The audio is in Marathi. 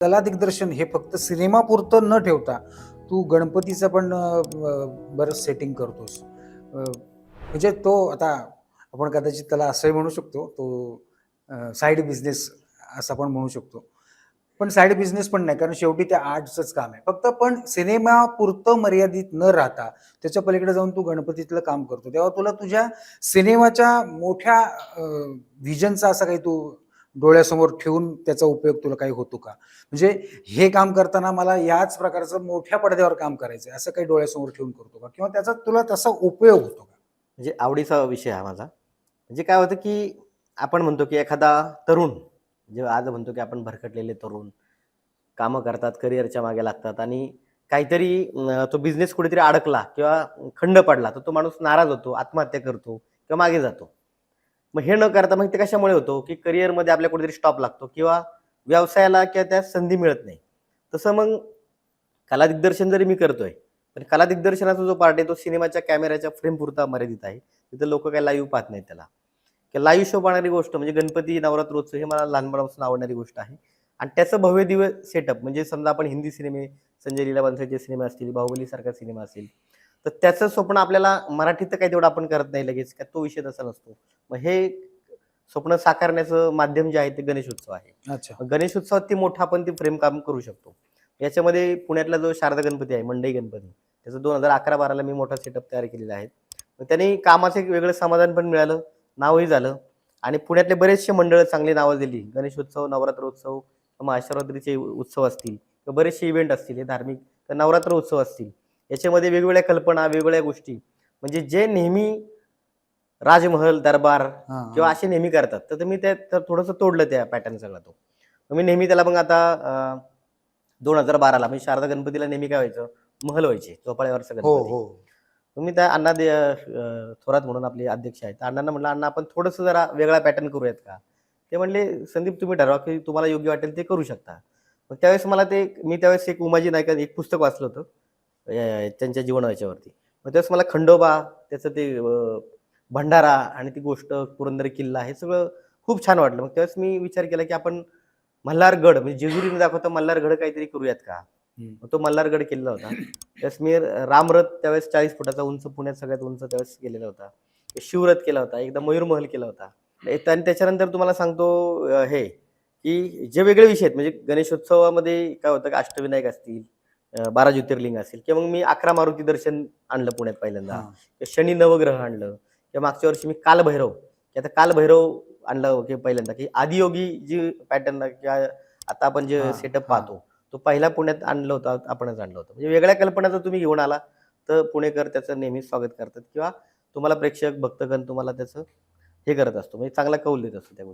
कला दिग्दर्शन हे फक्त सिनेमापुरतं न ठेवता तू गणपतीचं पण बरंच सेटिंग करतोस. म्हणजे तो आता आपण कदाचित त्याला असंही म्हणू शकतो, तो साइड बिझनेस असं पण म्हणू शकतो. पण साइड बिझनेस पण नाही, कारण शेवटी ते आर्टचंच काम आहे. फक्त पण सिनेमापुरतं मर्यादित न राहता त्याच्या पलीकडे जाऊन तू गणपतीतलं काम करतो. तेव्हा तुला तुझ्या सिनेमाच्या मोठ्या व्हिजनचा असा काही तू डोळ्यासमोर ठेवून त्याचा उपयोग तुला काही होतो का? म्हणजे हे काम करताना मला याच प्रकारचं मोठ्या पडद्यावर काम करायचंय, असं काही डोळ्यासमोर ठेवून करतो का? किंवा त्याचा तुला तसा उपयोग होतो का? म्हणजे आवडीचा विषय हा माझा. म्हणजे काय होतं, की आपण म्हणतो, की एखादा तरुण जेव्हा आज म्हणतो, की आपण भरकटलेले तरुण कामं करतात, करिअरच्या मागे लागतात आणि काहीतरी तो बिझनेस कुठेतरी अडकला किंवा खंड पडला, तर तो माणूस नाराज होतो, आत्महत्या करतो किंवा मागे जातो. मग हे न करता मग ते कशामुळे होतो, की करिअरमध्ये आपल्या कुठेतरी स्टॉप लागतो किंवा व्यवसायाला किंवा त्या संधी मिळत नाही. तसं मग कला दिग्दर्शन जरी मी करतोय, पण कला दिग्दर्शनाचा जो पार्ट आहे तो सिनेमाच्या कॅमेऱ्याच्या फ्रेमपुरता मर्यादित आहे. तिथं लोकं काही लाईव्ह पाहत नाहीत त्याला. की लाईव्ह शो पाहणारी गोष्ट म्हणजे गणपती, नवरात्रोत्सव हे मला लहानपणापासून आवडणारी गोष्ट आहे. आणि त्याचं भव्य-दिव्य सेटअप म्हणजे समजा आपण हिंदी सिनेमे, संजय लीला भंसाळीचे सिनेमे असतील, बाहुबलीसारखा सिनेमा असेल, तर त्याचं स्वप्न आपल्याला मराठीत तर काही तेवढं आपण करत नाही लगेच, का तो विषय तसा नसतो. मग हे स्वप्न साकारण्याचं माध्यम जे आहे ते गणेशोत्सव आहे. अच्छा. मग गणेशोत्सवात ती मोठं आपण ते फ्रेम काम करू शकतो. याच्यामध्ये पुण्यातला जो शारदा गणपती आहे, मंडई गणपती, त्याचं 2011-12ला मी मोठा सेटअप तयार केलेला आहे. मग त्याने कामाचं एक वेगळं समाधान पण मिळालं, नावही झालं आणि पुण्यातले बरेचसे मंडळ चांगली नावं दिली. गणेशोत्सव, नवरात्रोत्सव, महाशिवरात्रीचे उत्सव असतील किंवा बरेचसे इव्हेंट असतील, हे धार्मिक नवरात्र उत्सव असतील. याच्यामध्ये वेगवेगळ्या कल्पना, वेगवेगळ्या गोष्टी म्हणजे जे नेहमी राजमहल, दरबार हां, किंवा हां. असे नेहमी करतात. तर मी ते थोडंसं तोडलं त्या पॅटर्न सगळा तो. मग मी नेहमी त्याला मग आता 2012ला म्हणजे शारदा गणपतीला नेहमी काय व्हायचं, महल व्हायचे, झोपाळ्यावरचा हो, गणपती. हो. मग मी त्या थोरात म्हणून आपले अध्यक्ष आहेत. अण्णांना म्हटलं, "अण्णा आपण थोडंसं जरा वेगळा पॅटर्न करूयात का?" ते म्हणले, "संदीप तुम्ही ठरवा, की तुम्हाला योग्य वाटेल ते करू शकता." मग त्यावेळेस मला ते मी त्यावेळेस एक उमाजी नायका एक पुस्तक वाचलं होतं त्यांच्या जीवन याच्यावरती. मग त्यावेळेस मला खंडोबा, त्याचं ते भंडारा आणि ती गोष्ट पुरंदर किल्ला हे सगळं खूप छान वाटलं. मग त्यावेळेस मी विचार केला, की आपण मल्हारगड म्हणजे जेजुरी न दाखवता मल्हारगड काहीतरी करूयात का? हं. मग तो मल्हारगड किल्ला होता. त्यावेळेस मी रामरथ त्यावेळेस 40 फुटाचा उंच पुण्यात सगळ्यात उंच त्यावेळेस केलेला होता. शिवरथ केला होता. एकदा मयूरमहल केला होता. आणि त्याच्यानंतर तुम्हाला सांगतो हे, की जे वेगळे विषय आहेत म्हणजे गणेशोत्सवामध्ये काय होतं, की अष्टविनायक असतील, 12 ज्योतिर्लिंग असतील किंवा मग मी 11 मारुती दर्शन आणलं पुण्यात पहिल्यांदा. हां. शनी नवग्रह आणलं किंवा मागच्या वर्षी मी कालभैरव, की आता कालभैरव आणलं की पहिल्यांदा, की आदियोगी जी पॅटर्न किंवा आता आपण जे हां, सेटअप हां. पाहतो, तो पहिला पुण्यात आणलं होतं, आपणच आणलं होतं. म्हणजे वेगळ्या कल्पना जर तुम्ही घेऊन आला, तर पुणेकर त्याचं नेहमीच स्वागत करतात किंवा तुम्हाला प्रेक्षक, भक्तगण तुम्हाला त्याचं हे करत असतो, म्हणजे चांगला कौल देत असतो त्या गोष्टी